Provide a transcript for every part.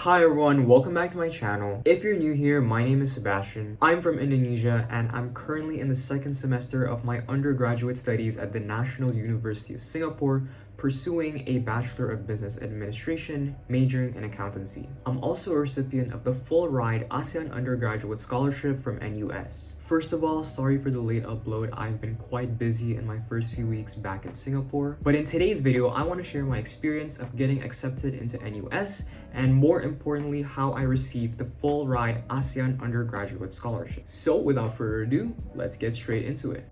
Hi everyone, welcome back to my channel. If you're new here, my name is Sebastian. I'm from Indonesia and I'm currently in the second semester of my undergraduate studies at the National University of Singapore, pursuing a Bachelor of Business Administration, majoring in accountancy. I'm also a recipient of the full-ride ASEAN Undergraduate Scholarship from NUS. First of all, sorry for the late upload. I've been quite busy in my first few weeks back in Singapore. But in today's video, I want to share my experience of getting accepted into NUS and more importantly, how I received the full-ride ASEAN Undergraduate Scholarship. So without further ado, let's get straight into it.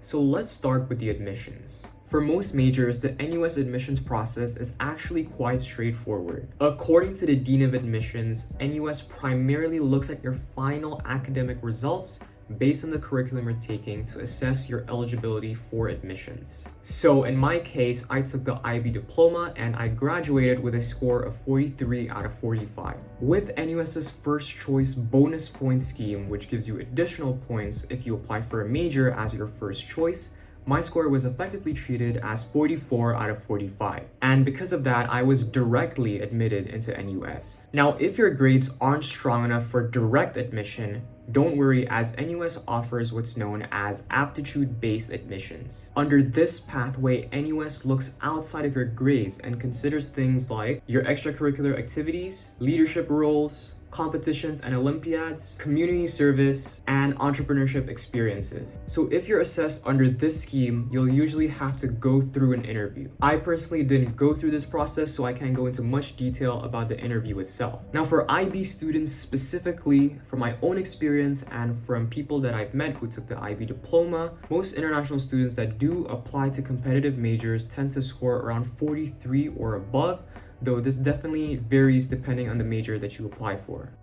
So let's start with the admissions. For most majors, the NUS admissions process is actually quite straightforward. According to the Dean of Admissions, NUS primarily looks at your final academic results based on the curriculum you're taking to assess your eligibility for admissions. So in my case, I took the IB Diploma and I graduated with a score of 43 out of 45. With NUS's first choice bonus point scheme, which gives you additional points if you apply for a major as your first choice, my score was effectively treated as 44 out of 45. And because of that, I was directly admitted into NUS. Now, if your grades aren't strong enough for direct admission, don't worry, as NUS offers what's known as aptitude-based admissions. Under this pathway, NUS looks outside of your grades and considers things like your extracurricular activities, leadership roles, competitions and Olympiads, community service, and entrepreneurship experiences. So if you're assessed under this scheme, you'll usually have to go through an interview. I personally didn't go through this process, so I can't go into much detail about the interview itself. Now for IB students specifically, from my own experience and from people that I've met who took the IB Diploma, most international students that do apply to competitive majors tend to score around 43 or above, though this definitely varies depending on the major that you apply for.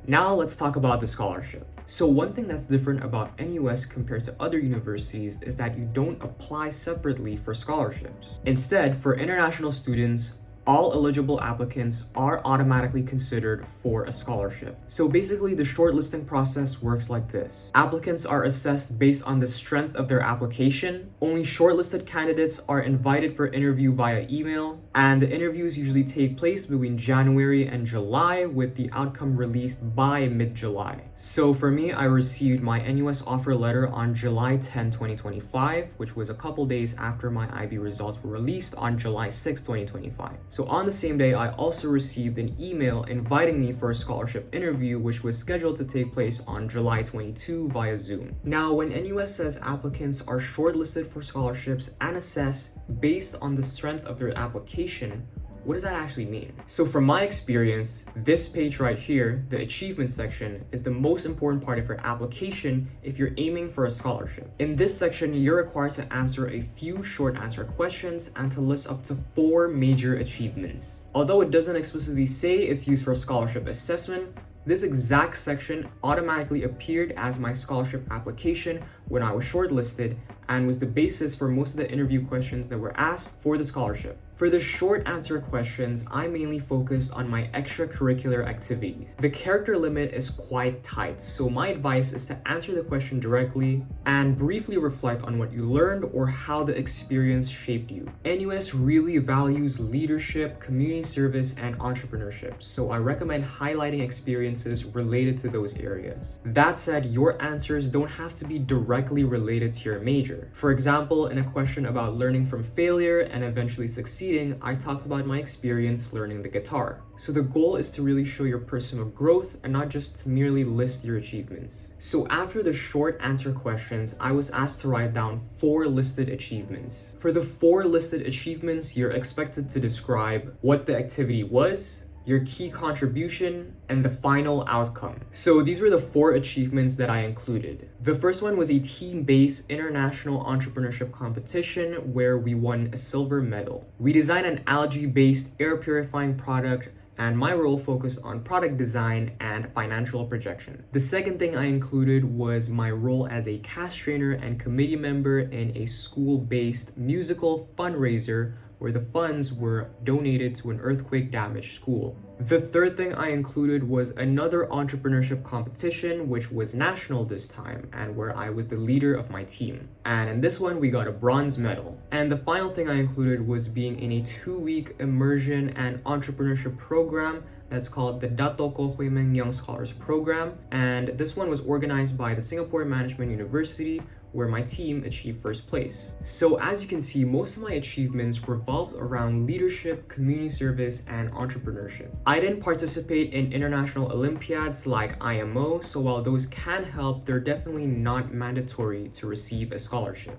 Now let's talk about the scholarship. So one thing that's different about NUS compared to other universities is that you don't apply separately for scholarships. Instead, for international students, all eligible applicants are automatically considered for a scholarship. So basically, the shortlisting process works like this. Applicants are assessed based on the strength of their application. Only shortlisted candidates are invited for interview via email, and the interviews usually take place between January and July, with the outcome released by mid-July. So for me, I received my NUS offer letter on July 10, 2025, which was a couple days after my IB results were released on July 6, 2025. So on the same day, I also received an email inviting me for a scholarship interview, which was scheduled to take place on July 22 via Zoom. Now, when NUS says applicants are shortlisted for scholarships and assessed based on the strength of their application, what does that actually mean? So from my experience, this page right here, the achievement section, is the most important part of your application if you're aiming for a scholarship. In this section, you're required to answer a few short answer questions and to list up to 4 major achievements. Although it doesn't explicitly say it's used for scholarship assessment, this exact section automatically appeared as my scholarship application when I was shortlisted and was the basis for most of the interview questions that were asked for the scholarship. For the short answer questions, I mainly focused on my extracurricular activities. The character limit is quite tight, so my advice is to answer the question directly and briefly reflect on what you learned or how the experience shaped you. NUS really values leadership, community service, and entrepreneurship, so I recommend highlighting experiences related to those areas. That said, your answers don't have to be directly related to your major. For example, in a question about learning from failure and eventually succeeding, I talked about my experience learning the guitar. So the goal is to really show your personal growth and not just to merely list your achievements. So after the short answer questions, I was asked to write down 4 listed achievements. For the 4 listed achievements, you're expected to describe what the activity was, your key contribution, and the final outcome. So these were the 4 achievements that I included. The first one was a team-based international entrepreneurship competition where we won a silver medal. We designed an algae-based air purifying product, and my role focused on product design and financial projection. The second thing I included was my role as a cast trainer and committee member in a school-based musical fundraiser where the funds were donated to an earthquake-damaged school. The third thing I included was another entrepreneurship competition, which was national this time, and where I was the leader of my team. And in this one, we got a bronze medal. And the final thing I included was being in a 2-week immersion and entrepreneurship program that's called the Dato Ko Hui Meng Young Scholars Program. And this one was organized by the Singapore Management University, where my team achieved first place. So as you can see, most of my achievements revolved around leadership, community service, and entrepreneurship. I didn't participate in international Olympiads like IMO, so while those can help, they're definitely not mandatory to receive a scholarship.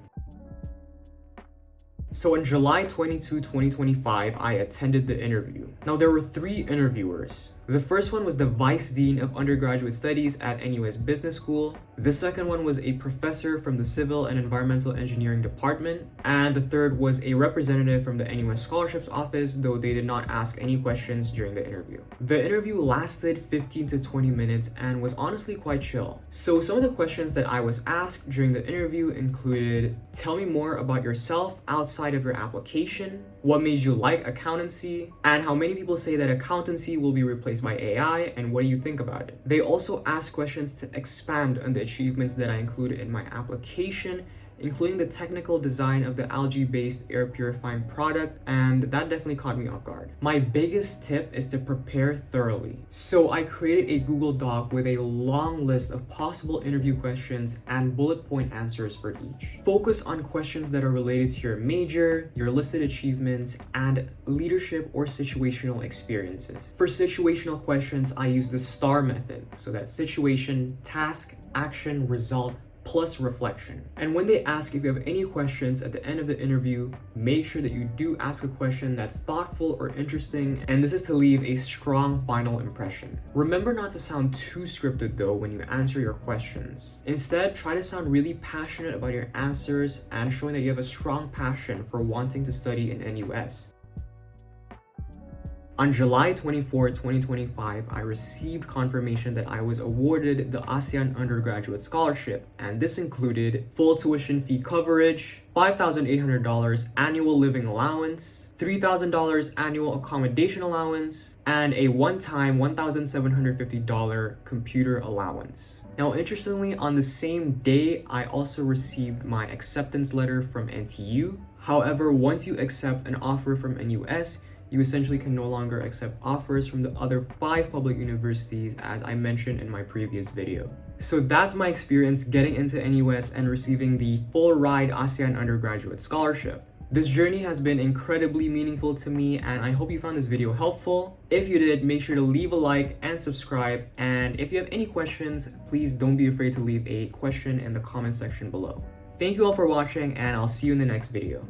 So on July 22, 2025, I attended the interview. Now there were 3 interviewers. The first one was the Vice Dean of Undergraduate Studies at NUS Business School. The second one was a professor from the Civil and Environmental Engineering Department. And the third was a representative from the NUS Scholarships Office, though they did not ask any questions during the interview. The interview lasted 15 to 20 minutes and was honestly quite chill. So some of the questions that I was asked during the interview included, tell me more about yourself outside of your application, what made you like accountancy, and how many people say that accountancy will be replaced by AI, and what do you think about it? They also asked questions to expand on the achievements that I included in my application, including the technical design of the algae-based air purifying product, and that definitely caught me off guard. My biggest tip is to prepare thoroughly. So I created a Google Doc with a long list of possible interview questions and bullet point answers for each. Focus on questions that are related to your major, your listed achievements, and leadership or situational experiences. For situational questions, I use the STAR method, so that's situation, task, action, result, plus reflection. And when they ask if you have any questions at the end of the interview, make sure that you do ask a question that's thoughtful or interesting, and this is to leave a strong final impression. Remember not to sound too scripted though when you answer your questions. Instead, try to sound really passionate about your answers and showing that you have a strong passion for wanting to study in NUS. On July 24, 2025, I received confirmation that I was awarded the ASEAN Undergraduate Scholarship, and this included full tuition fee coverage, $5,800 annual living allowance, $3,000 annual accommodation allowance, and a one-time $1,750 computer allowance. Now, interestingly, on the same day, I also received my acceptance letter from NTU. However, once you accept an offer from NUS, you essentially can no longer accept offers from the other 5 public universities, as I mentioned in my previous video. So that's my experience getting into NUS and receiving the full ride ASEAN Undergraduate Scholarship. This journey has been incredibly meaningful to me, and I hope you found this video helpful. If you did, make sure to leave a like and subscribe. And if you have any questions, please don't be afraid to leave a question in the comment section below. Thank you all for watching, and I'll see you in the next video.